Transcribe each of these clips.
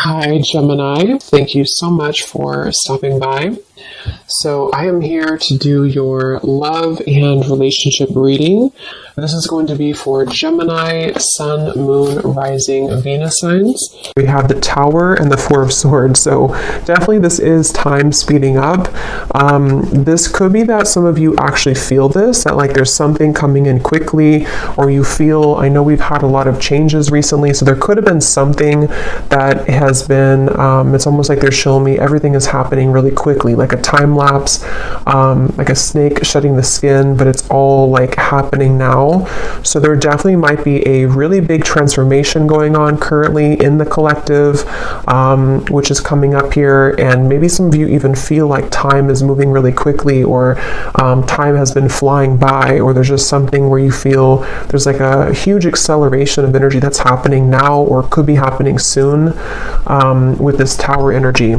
Hi, Gemini. Thank you so much for stopping by. So I am here to do your love and relationship reading. This is going to be for Gemini, Sun, Moon, Rising, Venus signs. We have the Tower and the Four of Swords. So definitely this is time speeding up. This could be that some of you actually feel this, that like there's something coming in quickly, or you feel, I know we've had a lot of changes recently, so there could have been something that has been, it's almost like they're showing me everything is happening really quickly, like a time lapse, like a snake shedding the skin, but it's all like happening now. So there definitely might be a really big transformation going on currently in the collective, which is coming up here. And maybe some of you even feel like time is moving really quickly, or time has been flying by, or there's just something where you feel there's like a huge acceleration of energy that's happening now or could be happening soon with this Tower energy.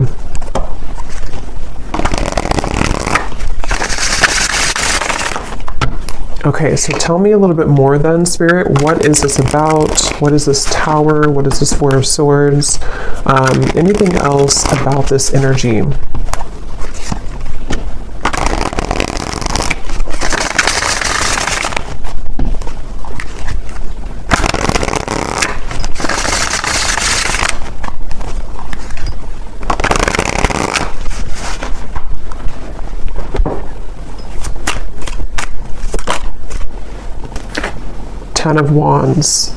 Okay, so tell me a little bit more then, Spirit. What is this about? What is this Tower? What is this Four of Swords? Anything else about this energy? Ten of Wands.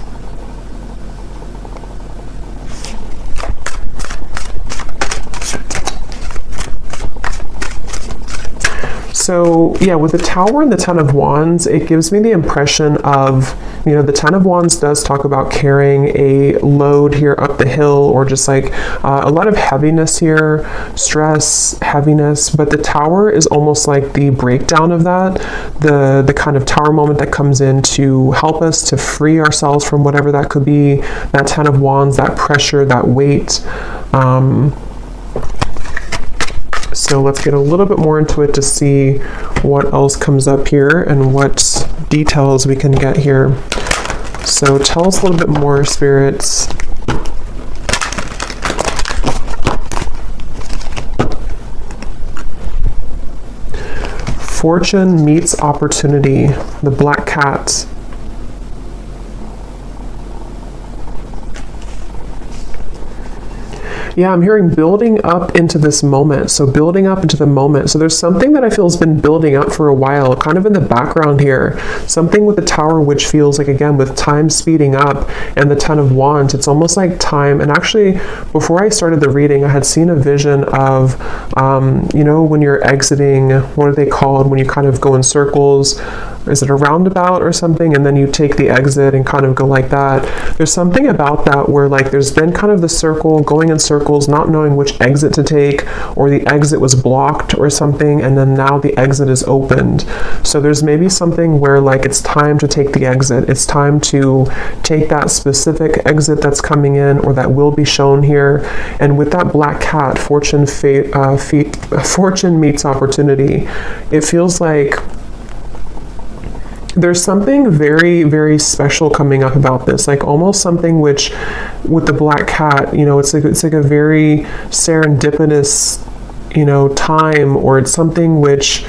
So yeah, with the Tower and the Ten of Wands, it gives me the impression of, you know, the Ten of Wands does talk about carrying a load here up the hill, or just like a lot of heaviness here, stress, heaviness. But the Tower is almost like the breakdown of that, the kind of Tower moment that comes in to help us to free ourselves from whatever that could be, that Ten of Wands, that pressure, that weight. So let's get a little bit more into it to see what else comes up here and what details we can get here. So tell us a little bit more, spirits. Fortune meets opportunity, the black cat. Yeah, I'm hearing building up into this moment. So building up into the moment. So there's something that I feel has been building up for a while, kind of in the background here. Something with the Tower, which feels like, again, with time speeding up, and the Ten of Wands, it's almost like time. And actually, before I started the reading, I had seen a vision of, you know, when you're exiting, what are they called? When you kind of go in circles. Is it a roundabout or something? And then you take the exit and kind of go like that. There's something about that where like there's been kind of the circle, going in circles, not knowing which exit to take, or the exit was blocked or something, and then now the exit is opened. So there's maybe something where like it's time to take the exit. It's time to take that specific exit that's coming in, or that will be shown here. And with that black cat, fortune meets opportunity. It feels like there's something very, very special coming up about this, like almost something which, with the black cat, you know, it's like a very serendipitous, you know, time, or it's something which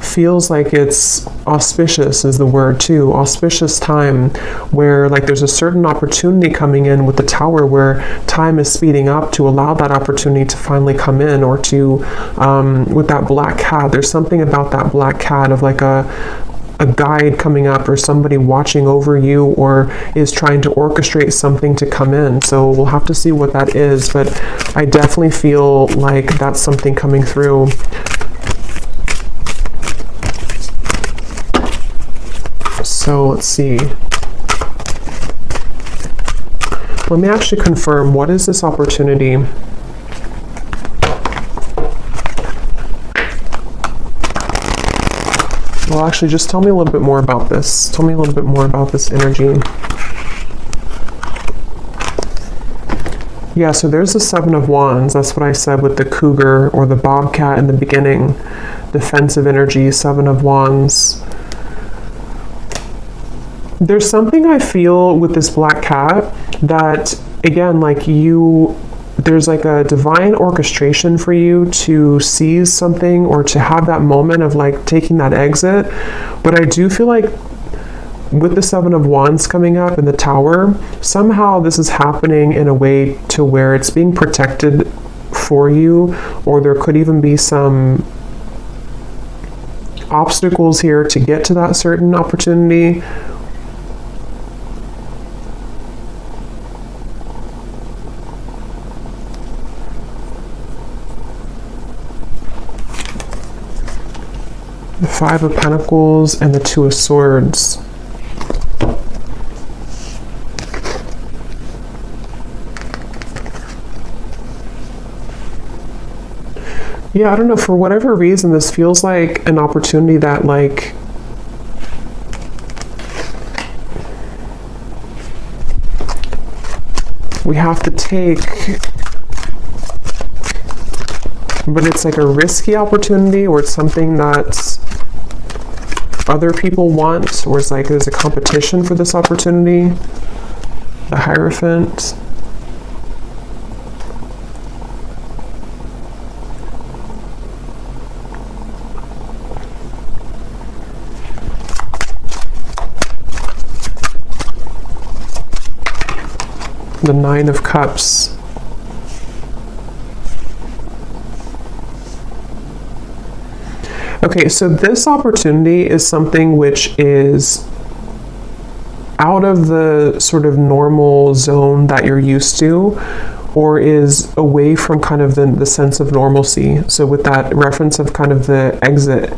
feels like it's auspicious is the word too, auspicious time, where like there's a certain opportunity coming in with the Tower, where time is speeding up to allow that opportunity to finally come in, or to, with that black cat, there's something about that black cat of like a guide coming up, or somebody watching over you, or is trying to orchestrate something to come in. So we'll have to see what that is, but I definitely feel like that's something coming through. So let's see. Let me actually confirm, what is this opportunity? Well, actually, just tell me a little bit more about this. Tell me a little bit more about this energy. Yeah, so there's the Seven of Wands. That's what I said with the cougar or the bobcat in the beginning. Defensive energy, Seven of Wands. There's something I feel with this black cat that, again, like there's like a divine orchestration for you to seize something or to have that moment of like taking that exit. But I do feel like with the Seven of Wands coming up in the Tower, somehow this is happening in a way to where it's being protected for you, or there could even be some obstacles here to get to that certain opportunity. The Five of Pentacles and the Two of Swords. Yeah, I don't know, for whatever reason, this feels like an opportunity that, like, we have to take, but it's like a risky opportunity, or it's something that other people want, or it's like there's a competition for this opportunity. The Hierophant. The Nine of Cups. Okay, so this opportunity is something which is out of the sort of normal zone that you're used to, or is away from kind of the sense of normalcy. So with that reference of kind of the exit,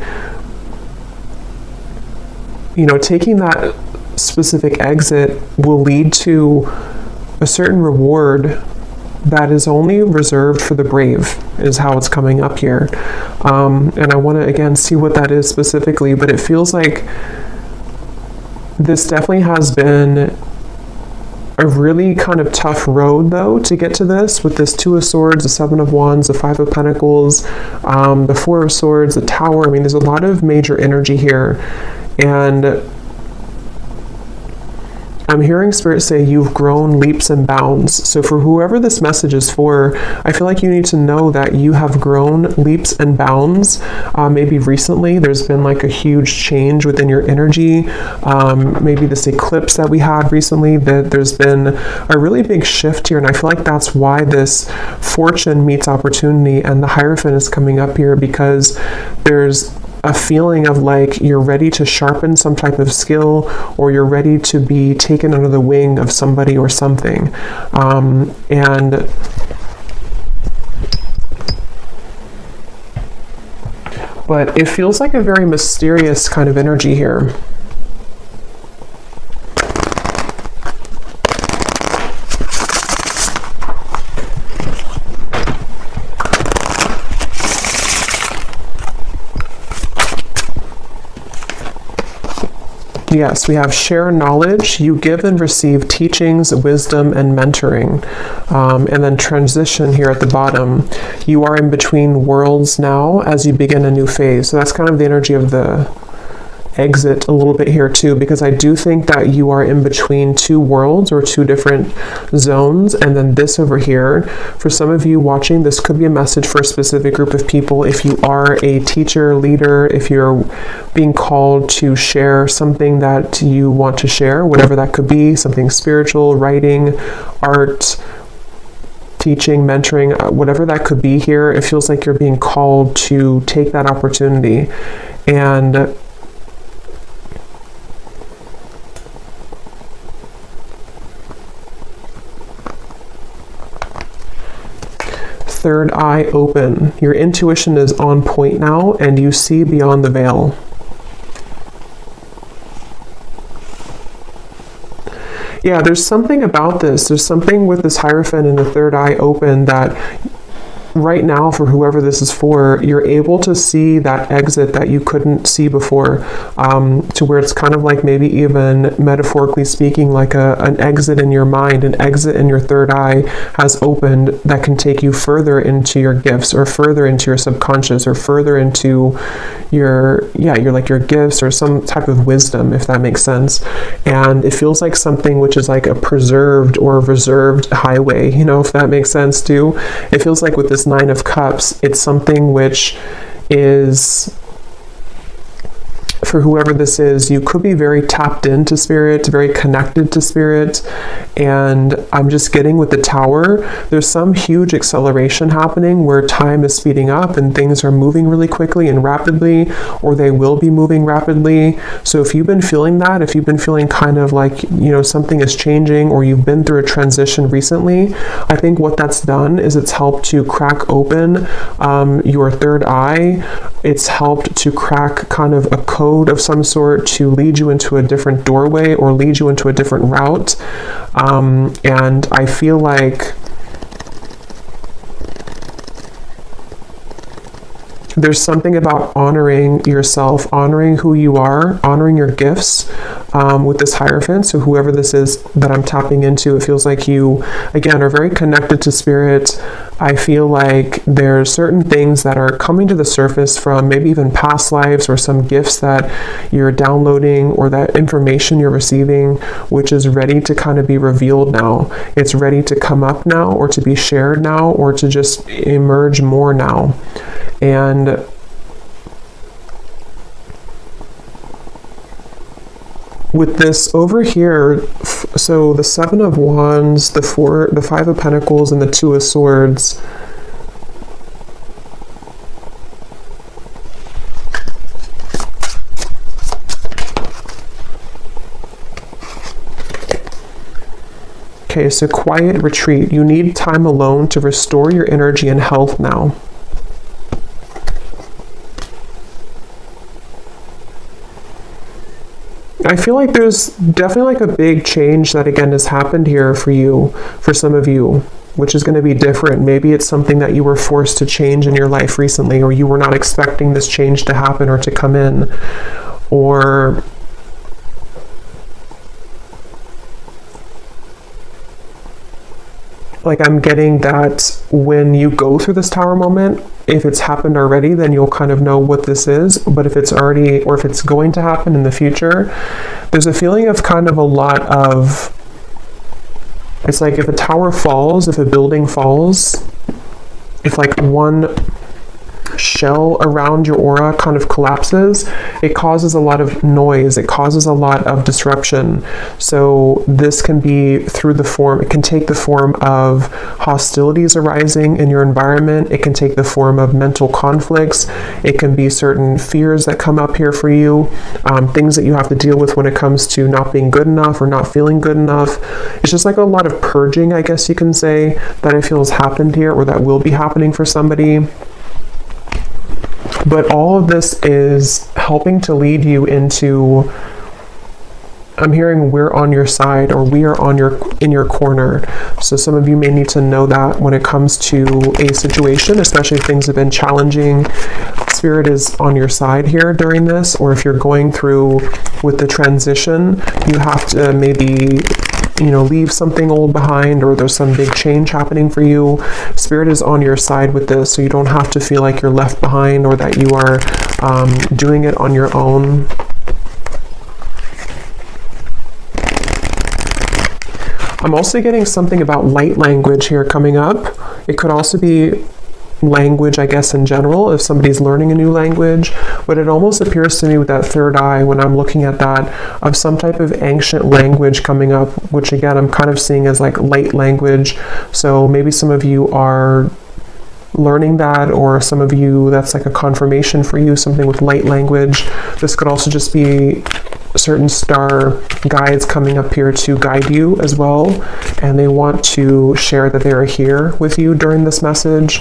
you know, taking that specific exit will lead to a certain reward that is only reserved for the brave, is how it's coming up here. And I want to, again, see what that is specifically, but it feels like this definitely has been a really kind of tough road, though, to get to this, with this Two of Swords, the Seven of Wands, the Five of Pentacles, the Four of Swords, the Tower. I mean, there's a lot of major energy here. And I'm hearing Spirit say you've grown leaps and bounds. So for whoever this message is for, I feel like you need to know that you have grown leaps and bounds. Maybe recently there's been like a huge change within your energy. Maybe this eclipse that we had recently, that there's been a really big shift here. And I feel like that's why this fortune meets opportunity and the Hierophant is coming up here, because there's a feeling of like you're ready to sharpen some type of skill, or you're ready to be taken under the wing of somebody or something. But it feels like a very mysterious kind of energy here. Yes, we have share knowledge. You give and receive teachings, wisdom, and mentoring. And then transition here at the bottom. You are in between worlds now as you begin a new phase. So that's kind of the energy of the exit a little bit here too, because I do think that you are in between two worlds or two different zones. And then this over here, for some of you watching, this could be a message for a specific group of people. If you are a teacher, leader, if you're being called to share something that you want to share, whatever that could be, something spiritual, writing, art, teaching, mentoring, whatever that could be here, it feels like you're being called to take that opportunity. And third eye open. Your intuition is on point now, and you see beyond the veil. Yeah, there's something about this. There's something with this Hierophant and the third eye open that right now, for whoever this is for, you're able to see that exit that you couldn't see before, to where it's kind of like, maybe even metaphorically speaking, like an exit in your mind, an exit in your third eye has opened that can take you further into your gifts, or further into your subconscious, or further into your gifts, or some type of wisdom, if that makes sense. And it feels like something which is like a preserved or reserved highway, if that makes sense too. It feels like with this Nine of Cups, it's something which is, for whoever this is, you could be very tapped into spirit, very connected to spirit. And I'm just getting with the Tower, there's some huge acceleration happening where time is speeding up and things are moving really quickly and rapidly, or they will be moving rapidly. So if you've been feeling that, if you've been feeling kind of like, something is changing, or you've been through a transition recently, I think what that's done is it's helped to crack open your third eye. It's helped to crack kind of a code of some sort to lead you into a different doorway, or lead you into a different route. And I feel like there's something about honoring yourself, honoring who you are, honoring your gifts, with this Hierophant. So whoever this is that I'm tapping into, it feels like you, again, are very connected to spirit. I feel like there's certain things that are coming to the surface from maybe even past lives, or some gifts that you're downloading, or that information you're receiving, which is ready to kind of be revealed now. It's ready to come up now, or to be shared now, or to just emerge more now. And with this over here, so the Seven of Wands, the Five of Pentacles, and the Two of Swords, okay, so quiet retreat. You need time alone to restore your energy and health now. I feel like there's definitely like a big change that again has happened here for you, for some of you, which is going to be different. Maybe it's something that you were forced to change in your life recently, or you were not expecting this change to happen or to come in, or like I'm getting that when you go through this Tower moment, if it's happened already, then you'll kind of know what this is. But if it's already, or if it's going to happen in the future, there's a feeling of kind of a lot of, it's like if a tower falls, if a building falls, if like one shell around your aura kind of collapses, it causes a lot of noise, it causes a lot of disruption. So this can be through the form, it can take the form of hostilities arising in your environment, it can take the form of mental conflicts, it can be certain fears that come up here for you, things that you have to deal with when it comes to not being good enough or not feeling good enough. It's just like a lot of purging, I guess you can say, that I feel has happened here, or that will be happening for somebody. But all of this is helping to lead you into, I'm hearing we're on your side, or we are in your corner. So some of you may need to know that when it comes to a situation, especially if things have been challenging, Spirit is on your side here during this. Or if you're going through with the transition, you have to maybe leave something old behind, or there's some big change happening for you. Spirit is on your side with this, so you don't have to feel like you're left behind, or that you are doing it on your own. I'm also getting something about light language here coming up. It could also be language, I guess, in general, if somebody's learning a new language, but it almost appears to me with that third eye, when I'm looking at that, of some type of ancient language coming up, which again, I'm kind of seeing as like light language. So maybe some of you are learning that, or some of you, that's like a confirmation for you, something with light language. This could also just be certain star guides coming up here to guide you as well, and they want to share that they are here with you during this message.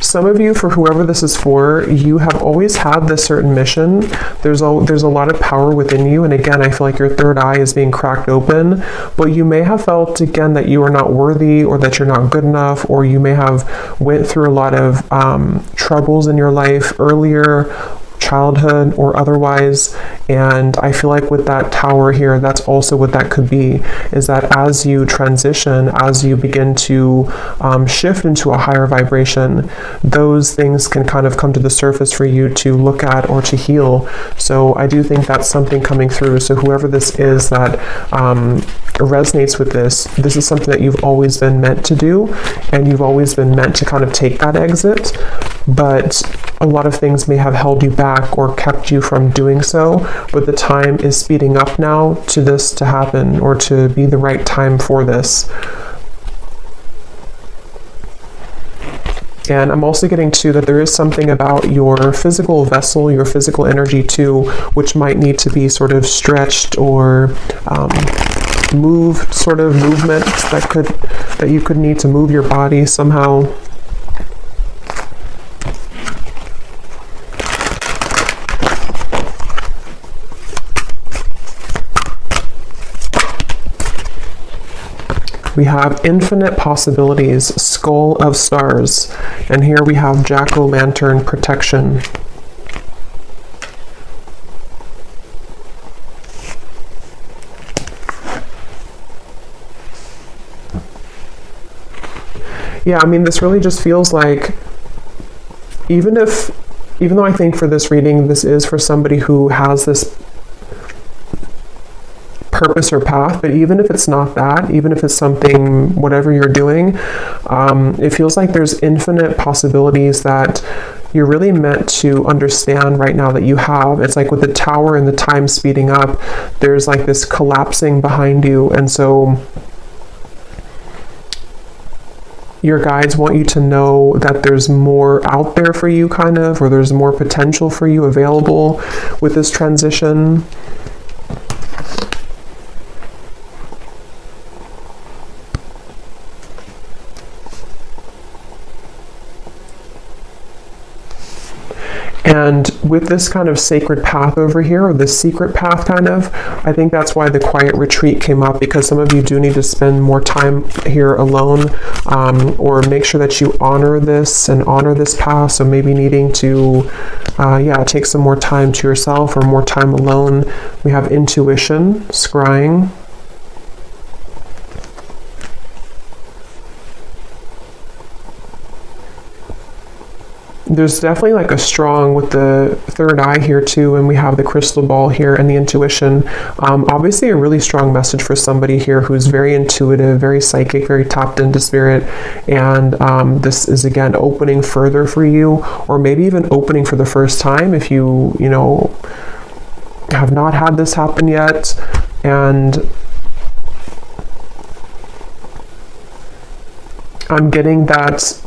Some of you, for whoever this is for, you have always had this certain mission. There's a lot of power within you, and again, I feel like your third eye is being cracked open, but you may have felt, again, that you are not worthy, or that you're not good enough, or you may have went through a lot of troubles in your life earlier, childhood or otherwise. And I feel like with that tower here, that's also what that could be, is that as you transition, as you begin to shift into a higher vibration, those things can kind of come to the surface for you to look at or to heal. So I do think that's something coming through. So whoever this is that resonates with this is something that you've always been meant to do, and you've always been meant to kind of take that exit, but a lot of things may have held you back or kept you from doing so, but the time is speeding up now to this to happen, or to be the right time for this. And I'm also getting too that there is something about your physical vessel, your physical energy too, which might need to be sort of stretched or moved, sort of movement that you could need to move your body somehow. We have infinite possibilities, skull of stars, and here we have jack-o'-lantern protection. Yeah, I mean, this really just feels like, even though I think for this reading, this is for somebody who has this purpose or path, but even if it's not that, even if it's something, whatever you're doing, it feels like there's infinite possibilities that you're really meant to understand right now that you have. It's like with the tower and the time speeding up, there's like this collapsing behind you, and so your guides want you to know that there's more out there for you, kind of, or there's more potential for you available with this transition. And with this kind of sacred path over here, or this secret path kind of, I think that's why the quiet retreat came up, because some of you do need to spend more time here alone, or make sure that you honor this and honor this path. So maybe needing to, take some more time to yourself or more time alone. We have intuition, scrying. There's definitely like a strong with the third eye here too, and we have the crystal ball here and the intuition. Obviously a really strong message for somebody here who's very intuitive, very psychic, very tapped into spirit, and this is again opening further for you, or maybe even opening for the first time if you have not had this happen yet. And I'm getting that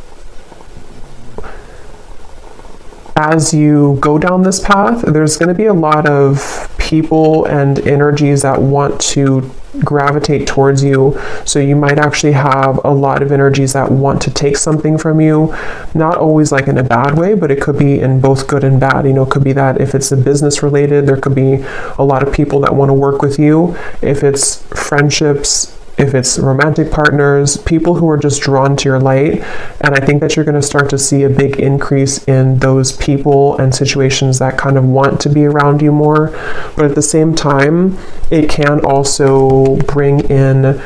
as you go down this path, there's going to be a lot of people and energies that want to gravitate towards you. So you might actually have a lot of energies that want to take something from you, not always like in a bad way, but it could be in both good and bad. It could be that if it's a business related, there could be a lot of people that want to work with you. If it's friendships, if it's romantic partners, people who are just drawn to your light. And I think that you're going to start to see a big increase in those people and situations that kind of want to be around you more. But at the same time, it can also bring in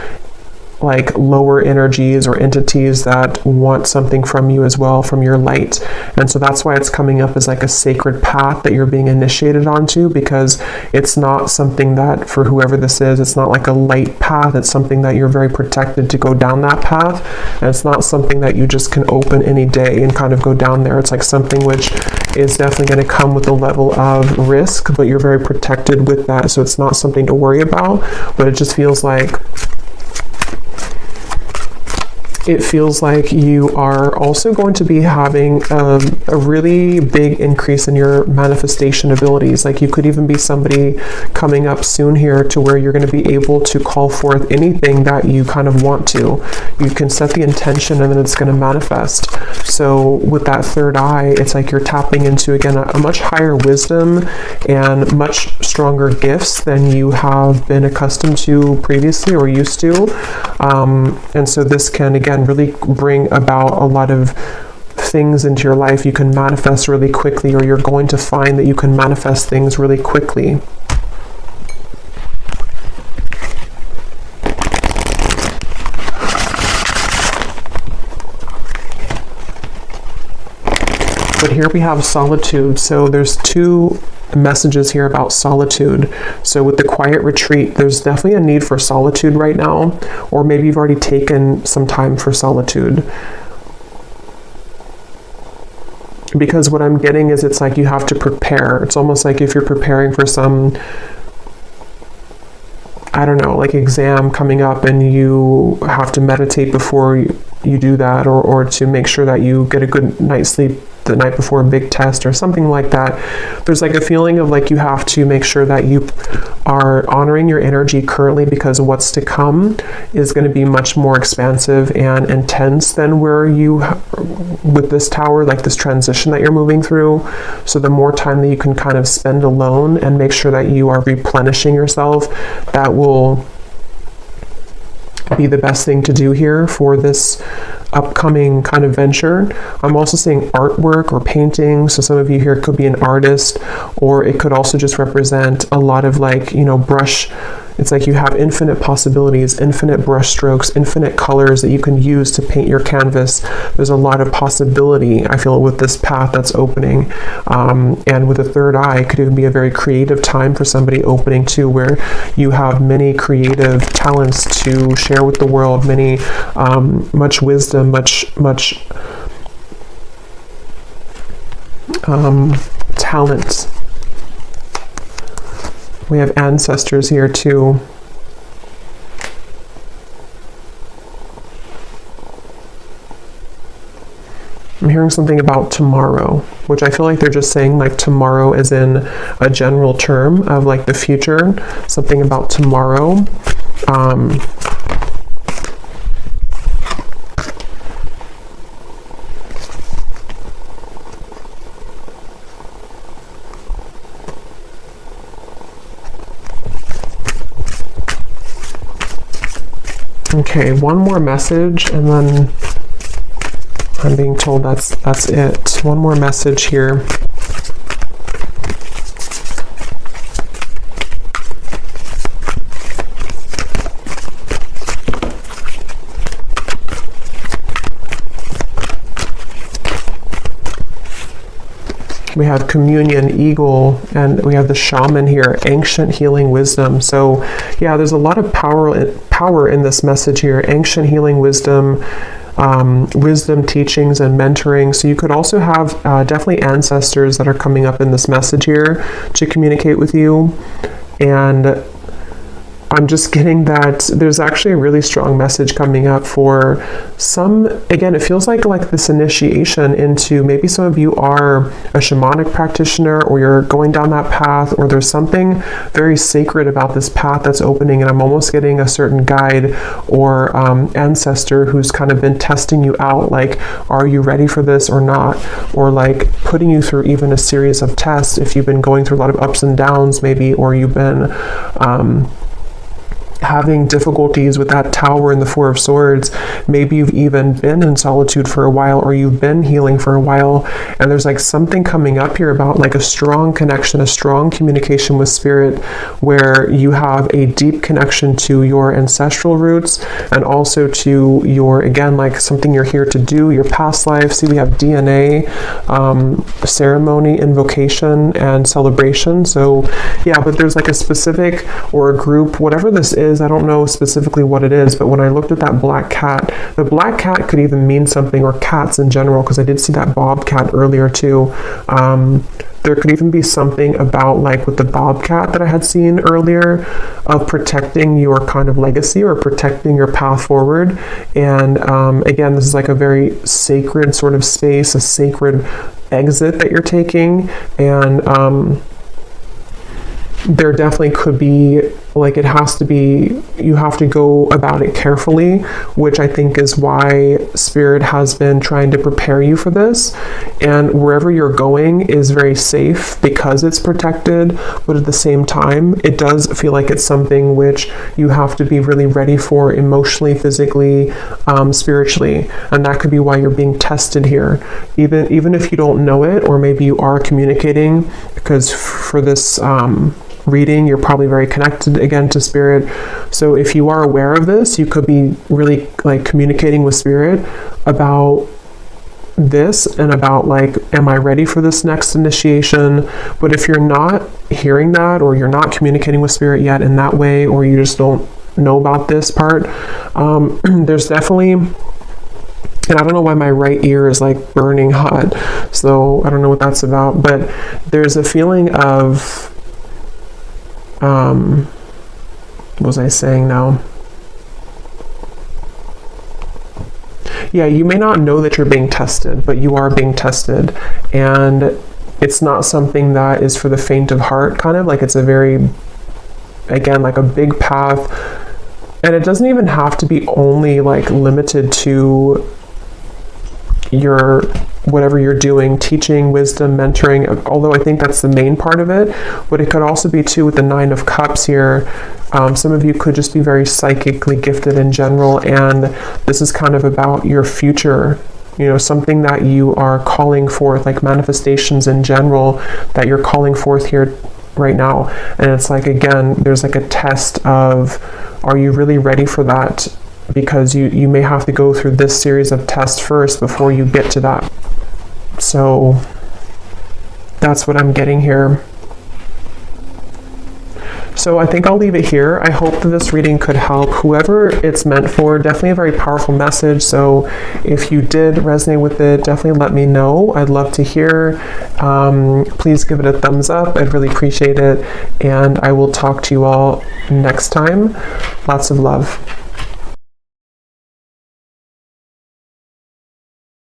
like lower energies or entities that want something from you as well, from your light. And so that's why it's coming up as like a sacred path that you're being initiated onto, because it's not something that, for whoever this is, it's not like a light path. It's something that you're very protected to go down that path. And it's not something that you just can open any day and kind of go down there. It's like something which is definitely going to come with a level of risk, but you're very protected with that. So it's not something to worry about, but it just feels like it feels like you are also going to be having a really big increase in your manifestation abilities. Like you could even be somebody coming up soon here to where you're going to be able to call forth anything that you kind of want to. You can set the intention and then it's going to manifest. So with that third eye, it's like you're tapping into, again, a much higher wisdom and much stronger gifts than you have been accustomed to previously or used to. And so this can, again, really bring about a lot of things into your life you can manifest really quickly, or you're going to find that you can manifest things really quickly. But here we have solitude. So there's two messages here about solitude. So with the quiet retreat, there's definitely a need for solitude right now, or maybe you've already taken some time for solitude. Because what I'm getting is it's like you have to prepare. It's almost like if you're preparing for some, I don't know, like exam coming up and you have to meditate before you do that, or to make sure that you get a good night's sleep the night before a big test or something like that. There's like a feeling of like you have to make sure that you are honoring your energy currently, because what's to come is going to be much more expansive and intense than where you with this tower, like this transition that you're moving through. So the more time that you can kind of spend alone and make sure that you are replenishing yourself, that will be the best thing to do here for this upcoming kind of venture. I'm also seeing artwork or painting. So some of you here could be an artist, or it could also just represent a lot of like, you know, brush. It's like you have infinite possibilities, infinite brush strokes, infinite colors that you can use to paint your canvas. There's a lot of possibility, I feel, with this path that's opening. And with a third eye, it could even be a very creative time for somebody opening too, where you have many creative talents to share with the world, many, much wisdom, much talent. We have ancestors here too. I'm hearing something about tomorrow, which I feel like they're just saying like tomorrow as in a general term of like the future, something about tomorrow. Okay, one more message and then I'm being told that's it. One more message here. We have communion, eagle, and we have the shaman here, ancient healing wisdom. So yeah, there's a lot of power in this message here, ancient healing wisdom, wisdom teachings and mentoring. So you could also have definitely ancestors that are coming up in this message here to communicate with you. And I'm just getting that there's actually a really strong message coming up for some. Again, it feels like this initiation into, maybe some of you are a shamanic practitioner, or you're going down that path, or there's something very sacred about this path that's opening, and I'm almost getting a certain guide or ancestor who's kind of been testing you out, like, are you ready for this or not? Or like putting you through even a series of tests if you've been going through a lot of ups and downs maybe, or you've been having difficulties with that tower and the Four of Swords. Maybe you've even been in solitude for a while, or you've been healing for a while, and there's like something coming up here about like a strong connection, a strong communication with spirit, where you have a deep connection to your ancestral roots, and also to your, again, like something you're here to do, your past life. See, we have DNA, ceremony, invocation, and celebration. So yeah, but there's like a specific, or a group, whatever this is, I don't know specifically what it is, but when I looked at that black cat, the black cat could even mean something, or cats in general, because I did see that bobcat earlier too. there could even be something about, like with the bobcat that I had seen earlier, of protecting your kind of legacy or protecting your path forward. And again, this is like a very sacred sort of space, a sacred exit that you're taking. And there definitely could be, like, it has to be, you have to go about it carefully, which I think is why Spirit has been trying to prepare you for this. And wherever you're going is very safe because it's protected, but at the same time, it does feel like it's something which you have to be really ready for emotionally, physically, spiritually. And that could be why you're being tested here. Even if you don't know it, or maybe you are communicating, because for this reading, you're probably very connected again to Spirit. So if you are aware of this, you could be really like communicating with Spirit about this and about, like, am I ready for this next initiation? But if you're not hearing that, or you're not communicating with Spirit yet in that way, or you just don't know about this part, there's definitely, and I don't know why my right ear is like burning hot, so I don't know what that's about, but there's a feeling of what was I saying now? Yeah, you may not know that you're being tested, but you are being tested. And it's not something that is for the faint of heart, kind of like, it's a very, again, like a big path. And it doesn't even have to be only like limited to your whatever you're doing, teaching, wisdom, mentoring, although I think that's the main part of it. But it could also be too with the 9 of Cups here. Some of you could just be very psychically gifted in general, and this is kind of about your future, you know, something that you are calling forth, like manifestations in general that you're calling forth here right now. And it's like, again, there's like a test of, are you really ready for that? Because you may have to go through this series of tests first before you get to that. So that's what I'm getting here. So I think I'll leave it here. I hope that this reading could help whoever it's meant for. Definitely a very powerful message. So if you did resonate with it, definitely let me know. I'd love to hear. Please give it a thumbs up. I'd really appreciate it. And I will talk to you all next time. Lots of love.